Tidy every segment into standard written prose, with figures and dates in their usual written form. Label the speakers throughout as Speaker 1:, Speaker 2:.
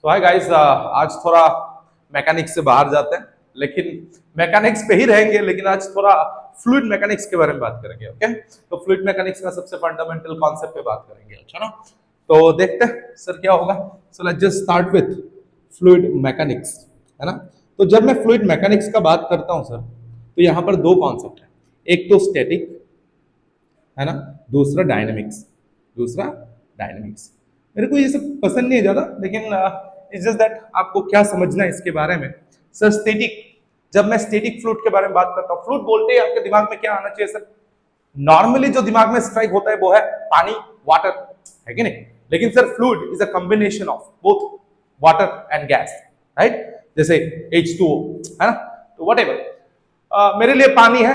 Speaker 1: सो hi guys, आज थोड़ा mechanics से बाहर जाते हैं, लेकिन मैकेनिक्स पे ही रहेंगे। लेकिन आज थोड़ा फ्लूइड मैकेनिक्स के बारे में बात करेंगे। ओके, तो फ्लूइड मैकेनिक्स का सबसे फंडामेंटल कॉन्सेप्ट पे बात करेंगे। अच्छा ना, तो देखते हैं सर क्या होगा। So let's just start with fluid mechanics, है ना। तो जब मैं फ्लूइड मैकेनिक्स का बात करता हूं सर, तो यहाँ पर दो कॉन्सेप्ट है। एक तो स्टैटिक, है ना, दूसरा डायनेमिक्स। दूसरा डायनेमिक्स मेरे को ये सब पसंद नहीं है ज्यादा, लेकिन इट्स जस्ट दैट आपको क्या समझना है इसके बारे में। सर स्टैटिक, जब मैं स्टैटिक फ्लूइड के बारे में बात करता हूँ, फ्लूइड बोलते ही आपके दिमाग में क्या आना चाहिए सर? नॉर्मली जो दिमाग में स्ट्राइक होता है वो है पानी, वाटर, है कि नहीं? लेकिन sir fluid is a combination of both water and gas, right? जैसे H2O, है ना। तो वट मेरे लिए पानी है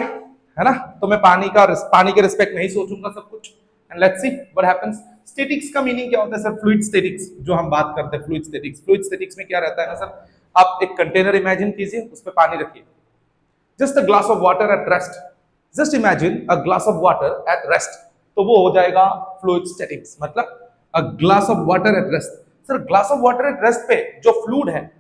Speaker 1: ना, तो मैं पानी के रिस्पेक्ट में ही सोचूंगा सब कुछ। And let's see what happens. Statics का मीनिंग क्या होता है सर? फ्लूइड स्टैटिक्स जो हम बात करते हैं, फ्लूइड स्टैटिक्स। फ्लूइड स्टैटिक्स में क्या रहता है ना सर, आप एक कंटेनर इमेजिन कीजिए, उसमें पानी रखिए, just a glass of water at rest. Just imagine a glass of water at rest, तो वो हो जाएगा फ्लूइड स्टैटिक्स। मतलब a glass of water at rest. Sir glass of water at rest पे जो फ्लूइड है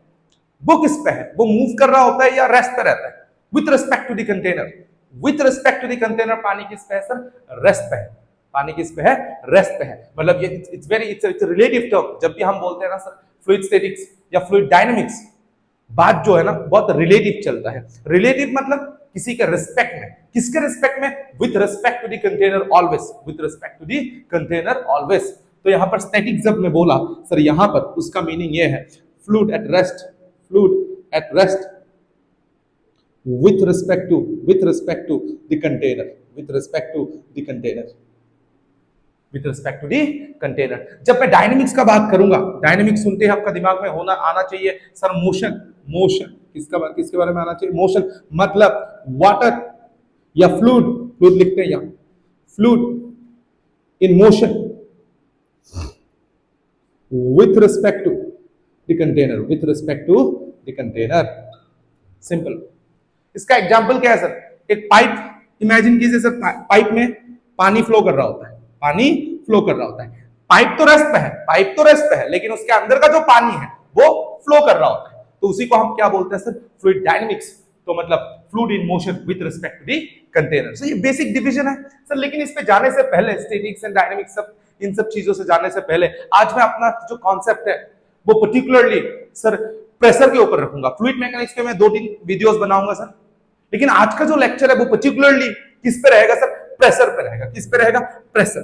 Speaker 1: वो किस पे है? वो मूव कर रहा होता है या रेस्ट पे रहता है? With respect to the container. With respect to the container पानी किस पे है सर? रेस्ट पे है। पानी किस पे है? रेस्ट पे है। मतलब ये it's very it's relative term. जब भी हम बोलते हैं ना सर फ्लूइड स्टैटिक्स या फ्लूइड डायनामिक्स, बात जो है ना बहुत रिलेटिव चलता है। रिलेटिव मतलब किसी के रिस्पेक्ट में। किसके रिस्पेक्ट में? With respect to the container always. With respect to the container always. तो यहां पर स्टैटिक जब मैं बोला सर, यहां पर उसका मीनिंग ये है fluid at rest, fluid at rest with respect to the container, with respect to the container, with respect to the container। जब मैं डायनेमिक्स का बात करूंगा, डायनेमिक्स सुनते ही आपका दिमाग में होना आना चाहिए सर मोशन। मोशन किसके बारे में आना चाहिए? मोशन। मतलब वाटर या फ्लूइड, फ्लूइड लिखते हैं यहां, fluid in motion with respect to the container, with respect to the container। Simple. इसका एग्जाम्पल क्या है सर? एक पाइप इमेजिन कीजिए सर, पाइप में पानी फ्लो कर रहा होता है, पानी फ्लो कर रहा होता है। पाइप तो रेस्ट पे है, पाइप तो रेस्ट पे है, लेकिन उसके अंदर का जो पानी है वो फ्लो कर रहा होता है। तो उसी को हम क्या बोलते हैं सर? Fluid dynamics. तो मतलब fluid in motion with respect to the container. So ये बेसिक डिवीजन है सर। लेकिन इस पे जाने से पहले, स्टैटिक्स एंड डायनेमिक्स सब इन सब चीजों से जाने से पहले, आज मैं अपना जो कॉन्सेप्ट है वो पर्टिकुलरली सर प्रेशर के ऊपर रखूंगा। फ्लूइड मैकेनिक्स पे मैं 2-3 वीडियोस बनाऊंगा सर, लेकिन आज का जो लेक्चर है वो पर्टिकुलरली किस पे रहेगा सर? प्रेशर पे रहेगा। किस पे रहेगा? प्रेशर।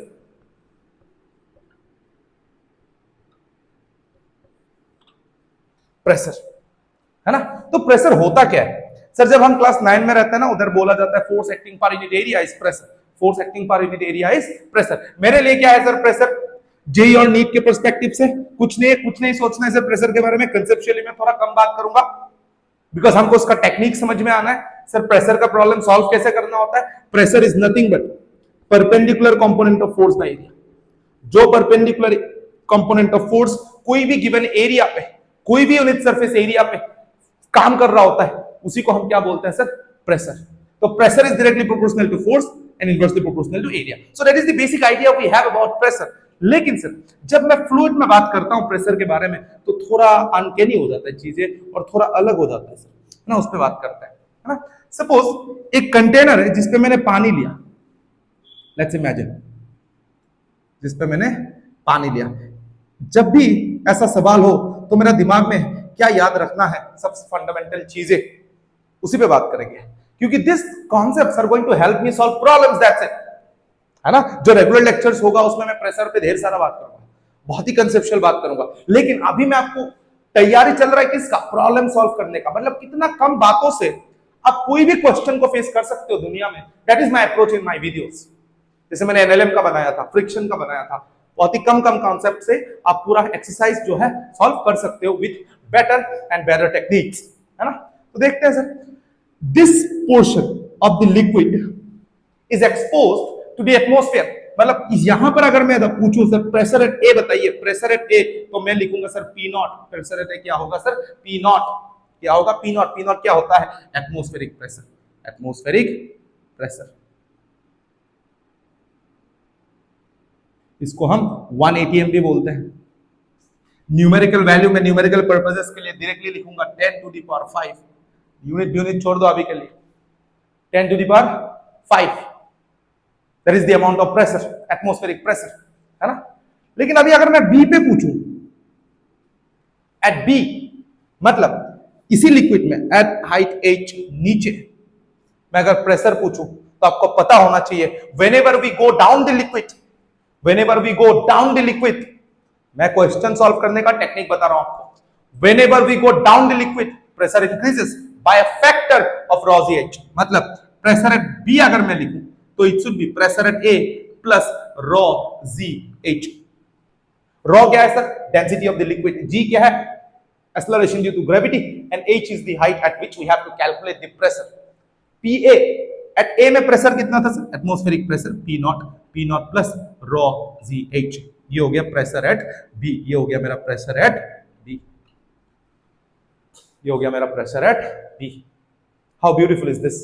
Speaker 1: प्रेशर, है ना। तो प्रेशर होता क्या है सर? जब हम क्लास 9 में रहते हैं ना, उधर बोला जाता है force acting per unit area is pressure. Force acting per unit area is pressure. मेरे लिए क्या है सर प्रेशर? जेई और नीट के पर्सपेक्टिव से कुछ नहीं सोचना है सर प्रेशर के बारे में। कंसेप्चुअली मैं थोड़ा कम बात करूंगा, बिकॉज हमको उसका टेक्निक समझ में आना है। सर प्रेशर का प्रॉब्लम सॉल्व कैसे करना होता है? Pressure is nothing but perpendicular component of force by area. जो परपेंडिकुलर कंपोनेंट ऑफ फोर्स कोई भी गिवन एरिया पे, कोई भी यूनिट सरफेस एरिया पे काम कर रहा होता है, उसी को हम क्या बोलते हैं सर? प्रेशर। तो pressure is directly proportional to force and inversely proportional to area. So that is the basic idea we have about pressure. लेकिन सर जब मैं फ्लूइड में बात करता हूं प्रेशर के बारे में, तो थोड़ा अनकेनी हो जाता है चीजें और थोड़ा अलग हो जाता है सर, है ना। उस पर बात करते हैं, है ना। सपोज एक कंटेनर है जिसपे मैंने पानी लिया, लेट्स इमेजिन, जिसपे मैंने पानी लिया। जब भी ऐसा सवाल हो तो मेरा दिमाग में क्या याद रखना है? सबसे फंडामेंटल चीजें, उसी पे बात करेंगे, क्योंकि this concepts are going to help me solve problems, that's it, है ना। जो रेगुलर लेक्चर्स होगा उसमें मैं प्रेशर पे ढेर सारा बात करूंगा, बहुत ही कंसेप्चुअल बात करूंगा। लेकिन अभी मैं आपको तैयारी चल रहा है किसका? प्रॉब्लम सॉल्व करने का। मतलब कितना कम बातों से आप कोई भी क्वेश्चन को फेस कर सकते हो दुनिया में। That is my approach in my videos. जैसे मैंने एनएलएम का बनाया था, फ्रिक्शन का बनाया था, बहुत ही कम कॉन्सेप्ट से आप पूरा एक्सरसाइज जो है सॉल्व कर सकते हो with better and better techniques, है ना। तो देखते हैं sir, this portion of the liquid is exposed to the atmosphere. मतलब यहां पर अगर मैं पूछूं सर प्रेशर एट ए बताइए, प्रेशर एट ए, तो मैं लिखूंगा sir P naught. Pressure at A क्या होगा सर? P not. क्या होगा? P not. पी नॉट क्या होता है? Atmospheric pressure. एटमॉस्फेरिक प्रेशर, इसको हम 1 atm भी बोलते हैं। न्यूमेरिकल वैल्यू में न्यूमेरिकल पर्पसेस के लिए डायरेक्टली लिखूंगा 10 to the power 5, unit unit छोड़ दो अभी के लिए, 10 to the power 5, that is the amount of pressure, atmospheric pressure, है ना। लेकिन अभी अगर मैं बी पे पूछूं, एट बी मतलब इसी लिक्विड में एट हाइट h नीचे मैं अगर प्रेशर पूछूं तो आपको पता होना चाहिए whenever we go down the liquid, whenever we go down the liquid, मैं क्वेश्चन सॉल्व करने का टेक्निक बता रहा हूं आपको, whenever we go down the liquid pressure increases by a factor of rho g h, मतलब प्रेशर एट बी अगर मैं लिखूं तो it should be pressure at a plus rho g h। rho क्या है sir? Density of the liquid, g क्या है? acceleration due to gravity, and h is the height at which we have to calculate the pressure. pa at a में pressure कितना था sir? Atmospheric pressure p not plus rho g h, ये हो गया pressure at b, ये हो गया मेरा प्रेशर एट b, ये हो गया मेरा pressure at b। How beautiful is this.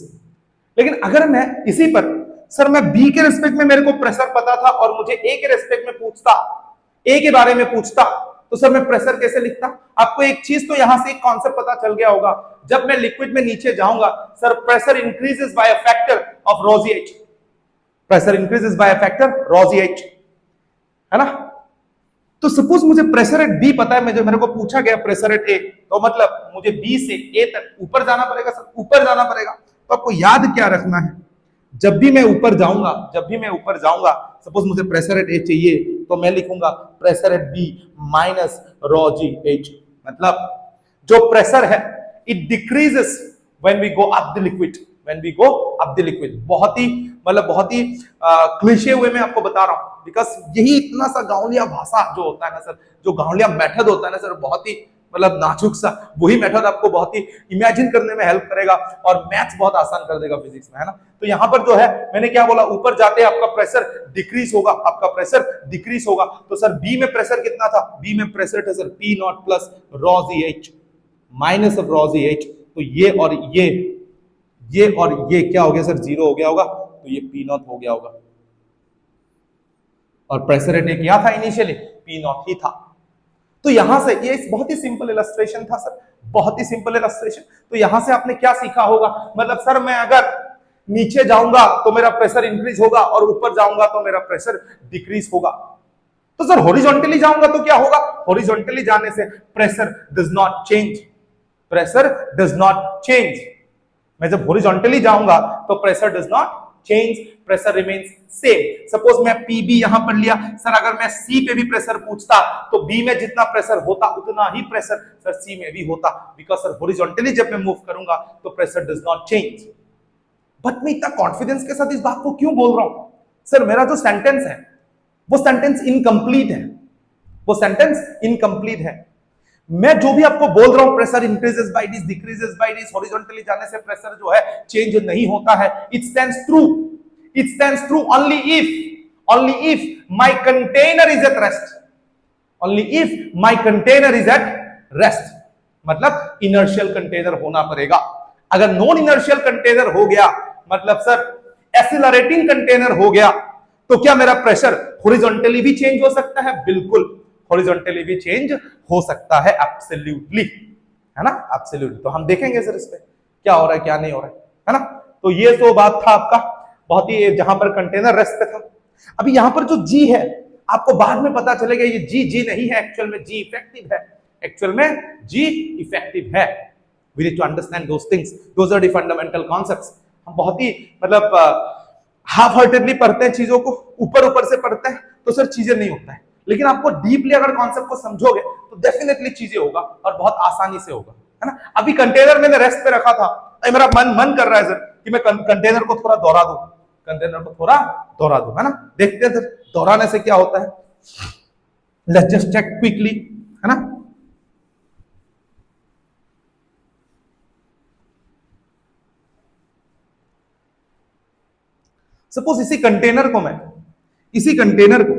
Speaker 1: लेकिन अगर मैं इसी पर सर मैं b के रिस्पेक्ट में मेरे को प्रेशर पता था और मुझे a के रिस्पेक्ट में पूछता, a के बारे में पूछता, तो सर मैं प्रेशर कैसे लिखता? आपको एक चीज तो यहां से एक कॉन्सेप्ट पता चल गया होगा, जब मैं लिक्विड में नीचे जाऊंगा sir pressure increases by a factor of rho g h, pressure increases by a factor rho g h, है ना। तो सपोज मुझे प्रेशर एट बी पता है, मेरे को पूछा गया प्रेशर एट ए, तो मतलब मुझे बी से ए तक ऊपर जाना पड़ेगा सर, ऊपर जाना पड़ेगा। तो आपको याद क्या रखना है, जब भी मैं ऊपर जाऊंगा, जब भी मैं ऊपर जाऊंगा, सपोज मुझे प्रेशर एट ए चाहिए तो मैं लिखूंगा pressure at b minus rho g h, मतलब जो प्रेशर है it decreases when we go up the liquid, when we go up the liquid. बहुत ही मतलब बहुत ही क्लीशे हुए मैं आपको बता रहा हूं, बिकॉज यही इतना सा गांवलिया भाषा जो होता है ना सर, जो गांवलिया मेथड होता है ना सर, बहुत ही मतलब नाजुक सा, वही मेथड आपको बहुत ही इमेजिन करने में हेल्प करेगा और मैथ्स बहुत आसान कर देगा फिजिक्स में, है ना। तो यहाँ पर जो है मैंने क्या बोला, ऊपर जाते आपका प्रेशर डिक्रीज होगा, आपका प्रेशर डिक्रीज होगा। तो सर बी में प्रेशर कितना था? बी में प्रेशर था sir P naught plus rho g h minus of rho g h, तो ये और ये और ये क्या हो गया सर? जीरो हो गया होगा, तो ये पी नॉट हो गया होगा। और प्रेशर रेट क्या था इनिशियली? पी नॉट ही था। तो यहां से ये बहुत ही सिंपल इलस्ट्रेशन था सर, बहुत ही सिंपल इलस्ट्रेशन। तो यहां से आपने क्या सीखा होगा, मतलब सर मैं अगर नीचे जाऊंगा तो मेरा प्रेशर इंक्रीज होगा और ऊपर जाऊंगा तो मेरा प्रेशर डिक्रीज होगा। तो सर हॉरिजॉन्टली जाऊंगा तो क्या होगा? हॉरिजॉन्टली जाने से pressure does not change, pressure does not change. मैं जब हॉरिजॉन्टली जाऊंगा तो pressure does not change, pressure remains same. Suppose मैं पीबी यहां पर लिया सर, अगर मैं सी पे भी प्रेशर पूछता तो बी में जितना प्रेशर होता उतना ही प्रेशर सर सी में भी होता, बिकॉज सर हॉरिजॉन्टली जब मैं मूव करूंगा तो pressure does not change. But मैं इतना कॉन्फिडेंस के साथ इस बात को क्यों बोल रहा हूं? सर मेरा जो सेंटेंस है वो सेंटेंस इनकम्प्लीट है, वो सेंटेंस इनकम्प्लीट है। मैं जो भी आपको बोल रहा हूं pressure increases by this, decreases by this, horizontally जाने से प्रेशर जो है चेंज नहीं होता है, it stands true, it stands true only if my container is at rest, only if my container is at rest, मतलब इनर्शियल कंटेनर होना पड़ेगा। अगर नॉन इनर्शियल कंटेनर हो गया, मतलब सर एक्सीलरेटिंग कंटेनर हो गया, तो क्या मेरा प्रेशर हॉरिजॉन्टली भी चेंज हो सकता है? बिल्कुल हॉरिजॉन्टली भी चेंज हो सकता है, एब्सोल्युटली, है ना, एब्सोल्युटली। तो हम देखेंगे सर इस पे क्या हो रहा है क्या नहीं हो रहा है ना। तो ये तो बात था आपका बहुत ही, जहां पर कंटेनर रेस्ट पे था। अभी यहां पर जो जी है आपको बाद में पता चलेगा ये जी नहीं है, एक्चुअल में जी इफेक्टिव है, एक्चुअल में जी इफेक्टिव है। We need to understand those things, those are the fundamental concepts. हम बहुत ही मतलब हाफ हार्टेडली पढ़ते हैं चीजों को, ऊपर से पढ़ते हैं तो सर चीजें नहीं होता है, लेकिन आपको डीपली अगर कॉन्सेप्ट को समझोगे तो डेफिनेटली चीजें होगा और बहुत आसानी से होगा, है ना। अभी कंटेनर मैंने रेस्ट पे रखा था, मेरा मन कर रहा है सर कि मैं कंटेनर को थोड़ा दोहरा दूं, कंटेनर को थोड़ा दोहरा दूं, है ना। देखते हैं सर दोहराने से क्या होता है, लेट्स जस्ट चेक क्विकली, है ना। सपोज इसी कंटेनर को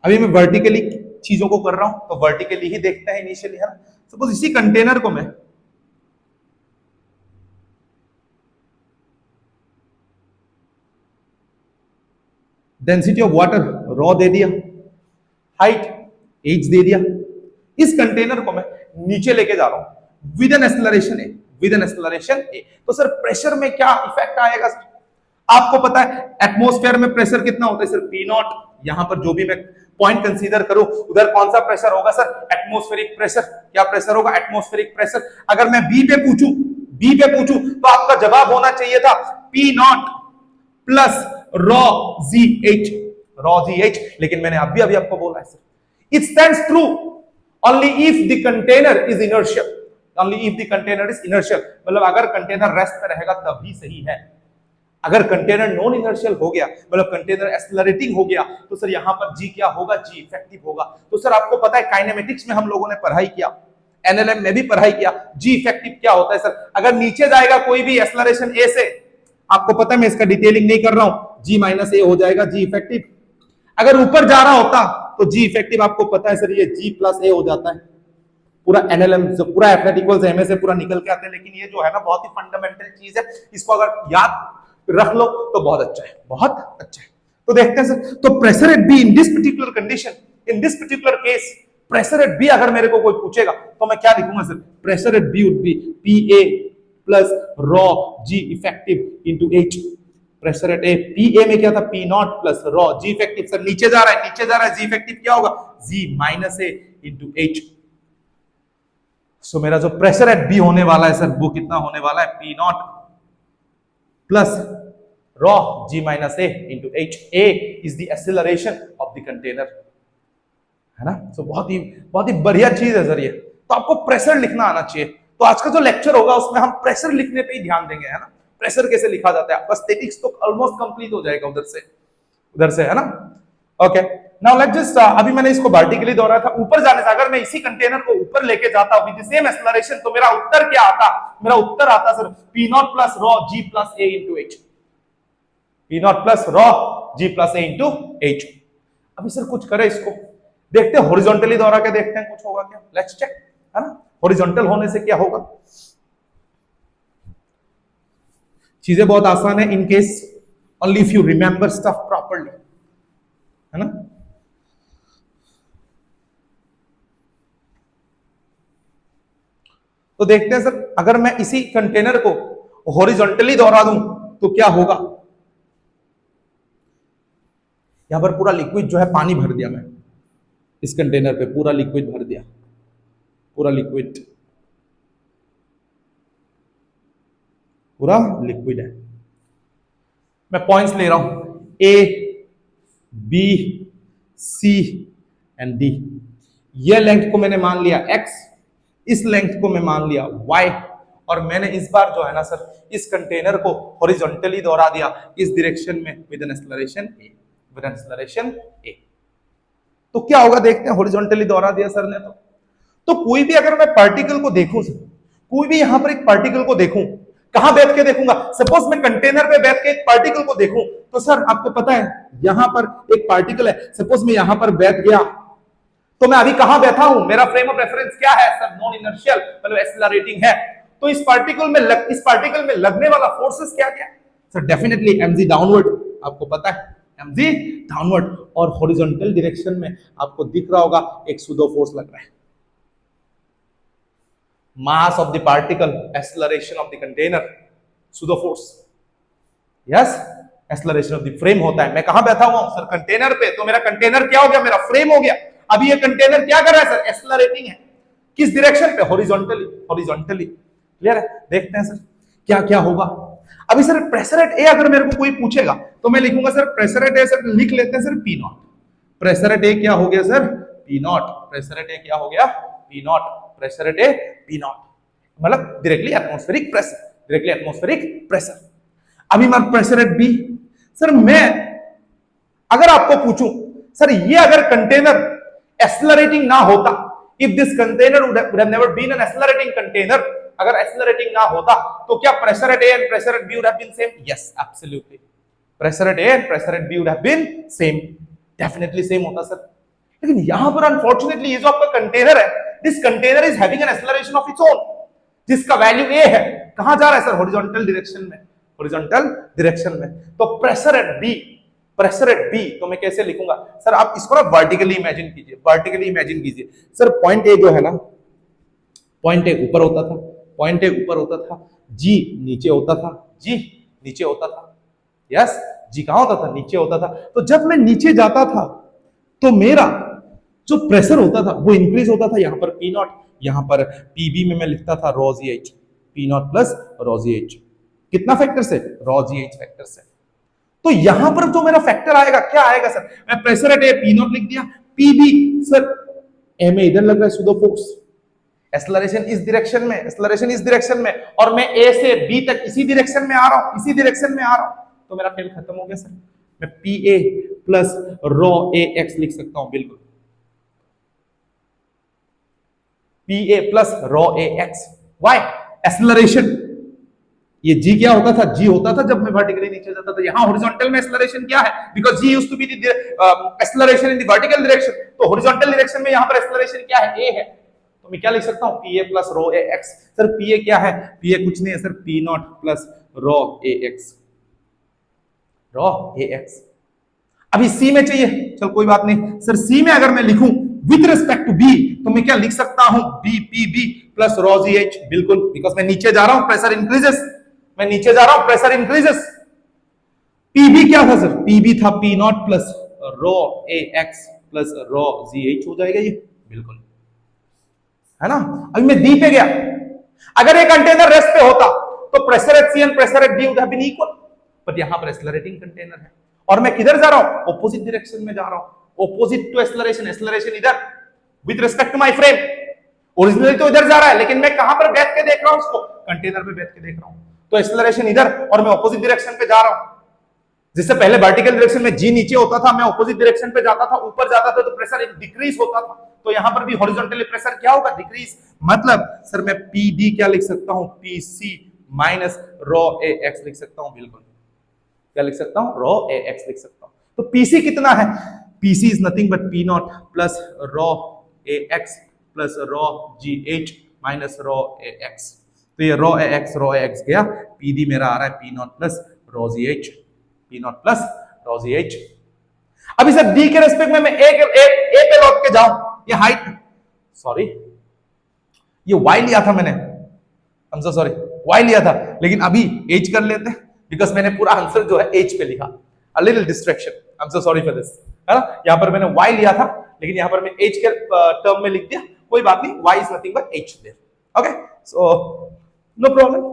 Speaker 1: अभी मैं वर्टिकली चीजों को कर रहा हूं, तो वर्टिकली ही देखते हैं इनिशियली, है ना। सपोज इसी कंटेनर को मैं डेंसिटी ऑफ वाटर रॉ दे दिया, हाइट h दे दिया, इस कंटेनर को मैं नीचे लेके जा रहा हूं with an acceleration A, with an acceleration A. तो सर प्रेशर में क्या इफेक्ट आएगा सर? आपको पता है एटमॉस्फेयर में प्रेशर कितना होता है सर? P not. यहां पर जो भी मैं पॉइंट कंसीडर करूं उधर कौन सा प्रेशर होगा सर? Atmospheric pressure. क्या प्रेशर होगा? Atmospheric pressure. अगर मैं बी पे पूछूं तो आपका जवाब होना चाहिए था पी नॉट प्लस रॉ जी एच, लेकिन मैंने अभी आपको बोला है sir it stands true only if the container is inertial, only if the container is inertial, मतलब अगर कंटेनर रेस्ट पे रहेगा तभी सही है। अगर कंटेनर नॉन इनर्शियल हो गया, मतलब कंटेनर एक्सेलरेटिंग हो गया, तो सर यहां पर जी क्या होगा? जी इफेक्टिव होगा। तो सर आपको पता है काइनेमेटिक्स में हम लोगों ने पढ़ाई किया, एनएलएम में भी पढ़ाई किया, जी इफेक्टिव क्या होता है सर? अगर नीचे जाएगा कोई भी एक्सेलरेशन ए से, आपको पता है मैं इसका डिटेलिंग नहीं कर रहा हूं, जी माइनस ए हो जाएगा जी इफेक्टिव। अगर ऊपर जा रहा होता तो जी इफेक्टिव आपको पता है सर ये जी प्लस ए हो जाता है। पूरा एनएलएम पूरा एफ नेट इक्वल्स एमए से पूरा निकल के आते हैं, लेकिन ये जो है ना बहुत ही फंडामेंटल चीज है, इसको अगर याद रख लो तो बहुत अच्छा है, बहुत अच्छा है। तो देखते हैं सर, तो pressure at B in this particular condition, in this particular case, pressure at B अगर मेरे को कोई पूछेगा तो मैं क्या लिखूंगा sir? Pressure at B would be P A plus rho G effective into H. Pressure at A, P A में क्या था? P naught plus rho G effective. Sir नीचे जा रहा है, जी इफेक्टिव क्या होगा? G minus A into H. सो मेरा जो प्रेशर एट बी होने वाला है सर वो कितना होने वाला है? P naught plus rho g minus a into h. A is the acceleration of the container, है ना? सो बहुत ही बढ़िया चीज है सर ये। तो आपको प्रेशर लिखना आना चाहिए। तो आज का जो लेक्चर होगा उसमें हम प्रेशर लिखने पे ही ध्यान देंगे, है ना? प्रेशर कैसे लिखा जाता है, आपका स्टैटिक्स तो ऑलमोस्ट कंप्लीट हो जाएगा उधर से, है ना? ओके, नाउ लेट्स जस्ट, अभी मैंने इसको वर्टिकली दोहराया था, ऊपर जाने से अगर मैं इसी कंटेनर को ऊपर लेके जाता विद द सेम एक्सेलरेशन तो मेरा उत्तर क्या आता? मेरा उत्तर आता sir P naught plus rho g plus a into h, p naught plus rho g plus a into h. अभी सर कुछ करे इसको, देखते हैं हॉरिजॉन्टली दोहरा के देखते हैं कुछ होगा क्या, लेट्स चेक, है ना? हॉरिजॉन्टल होने से क्या होगा? चीजें बहुत आसान है in case only if you remember stuff properly, है ना? तो देखते हैं सर, अगर मैं इसी कंटेनर को हॉरिजॉन्टली दोहरा दूं तो क्या होगा? यहां पर पूरा लिक्विड जो है पानी भर दिया मैं इस कंटेनर पे, पूरा लिक्विड भर दिया, पूरा लिक्विड है। मैं पॉइंट्स ले रहा हूं a b c and d. ये लेंथ को मैंने मान लिया x, इस लेंथ को मैं मान लिया y, और मैंने इस बार जो है ना सर इस कंटेनर को हॉरिजॉन्टली दोहरा दिया इस डायरेक्शन में विद एन एक्सेलरेशन a, तो क्या होगा देखते हैं। हॉरिजॉन्टली दोहरा दिया सर ने तो कोई भी अगर मैं पार्टिकल को देखूं सर, कोई भी यहां पर एक पार्टिकल को देखूं, कहां बैठ के देखूंगा? सपोज मैं कंटेनर पे बैठ के एक पार्टिकल को देखूं तो सर आपको पता है यहां पर एक पार्टिकल है, सपोज मैं यहां पर बैठ गया तो मैं अभी कहां बैठा हूं? मेरा फ्रेम ऑफ रेफरेंस क्या है सर? नॉन इनर्शियल, मतलब एक्सेलरेटिंग है। तो इस पार्टिकल में लगने वाला फोर्सेस क्या क्या? सर डेफिनेटली mg डाउनवर्ड, आपको पता है mg डाउनवर्ड, और हॉरिजॉन्टल डायरेक्शन में आपको दिख रहा होगा एक सुडो फोर्स लग रहा है, mass of the particle, acceleration of the container, pseudo force, yes, acceleration of the frame होता है। मैं कहां बैठा हुआ हूं सर? कंटेनर पे। तो मेरा कंटेनर क्या हो गया? मेरा फ्रेम हो गया। अभी ये कंटेनर क्या कर रहा है सर? एक्सेलरेटिंग है। किस डायरेक्शन पे? हॉरिजॉन्टली। क्लियर है? देखते हैं सर क्या क्या होगा। अभी सर प्रेशर एट ए अगर मेरे को कोई पूछेगा तो मैं लिखूंगा sir pressure at A, sir लिख लेते हैं sir P naught. Pressure at A क्या हो गया sir? P naught. Pressure at A क्या हो गया? P naught. Pressure at A P naught, मतलब डायरेक्टली एटमॉस्फेरिक प्रेशर, अभी मैं प्रेशर एट बी, सर मैं अगर आपको पूछूं सर ये अगर कंटेनर एक्सेलरेटिंग ना होता, if this container would have never been an accelerating container, अगर एक्सेलरेटिंग ना होता तो क्या pressure at A and pressure at B would have been same? Yes, absolutely. Pressure at A and pressure at B would have been same, definitely same होता sir. लेकिन यहां पर unfortunately ये जो आपका कंटेनर है, this container is having an acceleration of its own, जिसका value A है। कहां जा रहा है सर? हॉरिजॉन्टल डायरेक्शन में, तो प्रेशर प्रेशर एट बी, तो मैं कैसे लिखूंगा सर? आप इसको ना वर्टिकली इमेजिन कीजिए, वर्टिकली इमेजिन कीजिए सर। पॉइंट ए जो है ना, पॉइंट ए ऊपर होता था, पॉइंट ए ऊपर होता था, जी नीचे होता था, जी नीचे होता था, यस जी कहां होता था? नीचे होता था। तो जब मैं नीचे जाता था तो मेरा जो प्रेशर होता था वो इंक्रीज होता था। यहां पर पी नॉट, यहां पर पीबी में मैं लिखता था रॉ जी H, p naught plus rho जी एच। कितना फैक्टर से? रॉ जी एच फैक्टर से। तो यहां पर जो मेरा फैक्टर आएगा क्या आएगा सर? मैं pressure at A P not लिख दिया, पीबी सर ए में इधर लग रहा है सुडो फोर्स, एक्सेलरेशन इस डायरेक्शन में, एक्सेलरेशन इस डायरेक्शन में, और मैं ए से बी तक इसी डायरेक्शन में आ रहा हूं, इसी डायरेक्शन में आ रहा हूं, तो मेरा खेल खत्म हो गया सर। मैं P A plus rho A X लिख सकता हूं, बिल्कुल P A plus rho A X. Y? Acceleration, ये जी क्या होता था? जी होता था जब मैं वर्टिकली नीचे जाता था। यहां हॉरिजॉन्टल में एक्सेलरेशन क्या है? Because G used to be the acceleration in the vertical direction, तो हॉरिजॉन्टल डायरेक्शन में यहां पर एक्सेलरेशन क्या है? ए है। तो मैं क्या लिख सकता हूं? P A plus rho A X. Sir P A क्या है? पी ए कुछ नहीं है sir, P naught plus rho A X, rho A X. अभी सी में चाहिए, चल कोई बात नहीं सर। सी में अगर मैं लिखूं विद रिस्पेक्ट टू बी, तो मैं क्या लिख सकता हूं? B P B plus rho G H, बिल्कुल, बिकॉज मैं नीचे जा रहा हूं, प्रेशर इंक्रीजेस, मैं नीचे जा रहा हूं, प्रेशर इंक्रीजेस। पीबी क्या था सर? पीबी था P naught plus rho A x plus rho G H हो जाएगा ये, बिल्कुल, है ना। अभी मैं डी पे गया, अगर ये कंटेनर रेस्ट पे होता तो pressure at C and pressure at D would have been equal, but यहां पर एक्सेलरेटिंग कंटेनर है और मैं किधर जा रहा हूं? ऑपोजिट डायरेक्शन में जा रहा हूं, ऑपोजिट टू एक्सेलरेशन, एक्सेलरेशन इधर with respect to my frame. Originally तो इधर जा रहा है, लेकिन मैं कहां पर बैठ के देख रहा हूं उसको? कंटेनर पे बैठ के देख रहा हूं, तो एक्सेलरेशन इधर और मैं ऑपोजिट डायरेक्शन पे जा रहा हूं। जिससे पहले वर्टिकल डायरेक्शन में जी नीचे होता था, मैं ऑपोजिट डायरेक्शन पे जाता था, ऊपर जाता था, तो प्रेशर एक डिक्रीज होता था। तो यहां पर भी हॉरिजॉन्टली प्रेशर क्या होगा? डिक्रीज। मतलब सर मैं पी डी क्या लिख सकता हूं? P C minus rho A X लिख सकता हूं, बिल्कुल। क्या लिख सकता हूं? रो ए एक्स लिख सकता हूं। तो पीसी कितना है? PC is nothing but P naught plus rho A x plus rho G H minus rho A x. तो ये रो ए एक्स गया, पीडी मेरा आ रहा है p naught plus rho G H, p naught plus rho G H. अभी sir D के respect में मैं ए पे लौट के जाऊं, ये हाइट, सॉरी ये वाई लिया था मैंने, I am so sorry, Y लिया था, लेकिन अभी एच कर लेते हैं, बिकॉज मैंने पूरा आंसर जो है एच पे लिखा, a little distraction, I am so sorry for this, है ना। यहां पर मैंने वाई लिया था, लेकिन यहां पर मैं एच के टर्म में लिख दिया, कोई बात नहीं, Y is nothing but H there, okay, so no problem.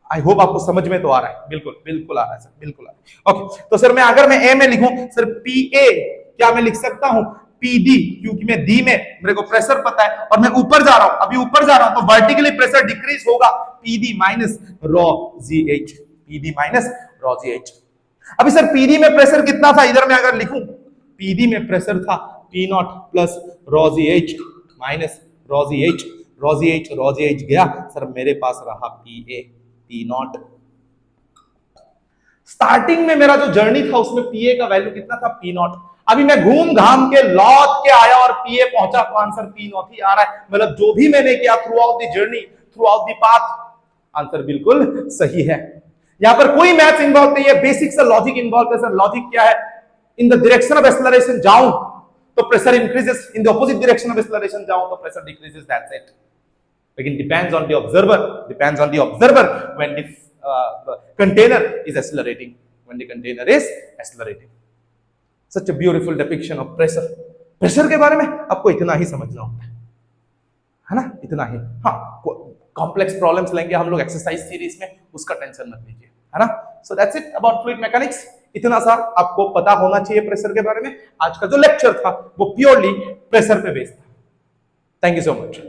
Speaker 1: I hope आपको समझ में तो आ रहा है, बिल्कुल बिल्कुल आ रहा है सर, बिल्कुल आ रहा है। ओके, तो सर मैं अगर मैं ए में लिखूं सर पी ए, क्या मैं लिख सकता हूं? पी डी, क्योंकि मैं डी में मेरे को प्रेशर पता है और मैं ऊपर जा रहा हूं, अभी ऊपर जा रहा हूं, तो वर्टिकली प्रेशर डिक्रीज होगा, पी डी माइनस रॉ जी H, P D minus raw जी एच। अभी सर पी डी में प्रेशर कितना था? इधर मैं अगर लिखूं पी डी में प्रेशर था पी नॉट प्लस रॉ जी एच माइनस रॉ जी एच, रॉ जी एच गया सर, मेरे पास रहा P A P not. Starting में मेरा जो जर्नी था उसमें पीए का वैल्यू कितना था? P not. अभी मैं घूम घाम के लौट के आया और पीए पहुंचा, तो आंसर पी नॉट ही आ रहा है। मतलब जो भी मैंने किया through out the journey, through out the path, answer बिल्कुल सही है। यहां पर कोई मैथ्स इन्वॉल्व नहीं है, बेसिक सा लॉजिक इन्वॉल्व है सर। लॉजिक क्या है? In the direction of acceleration जाऊं तो pressure increases, in the opposite direction of acceleration जाऊं तो प्रेशर डिक्रीजेस, दैट्स इट। लेकिन depends on the observer when the container is accelerating, when the container is accelerating. Such a beautiful depiction of pressure. Pressure के बारे में आपको इतना ही समझना होता है ना, इतना ही। हाँ, कॉम्प्लेक्स प्रॉब्लम्स लेंगे हम लोग एक्सरसाइज सीरीज में, उसका टेंशन मत लीजिए, है ना। So that's it about fluid mechanics. इतना सा आपको पता होना चाहिए प्रेशर के बारे में। आज का जो लेक्चर था वो प्योरली प्रेशर पे बेस्ड था। Thank you so much.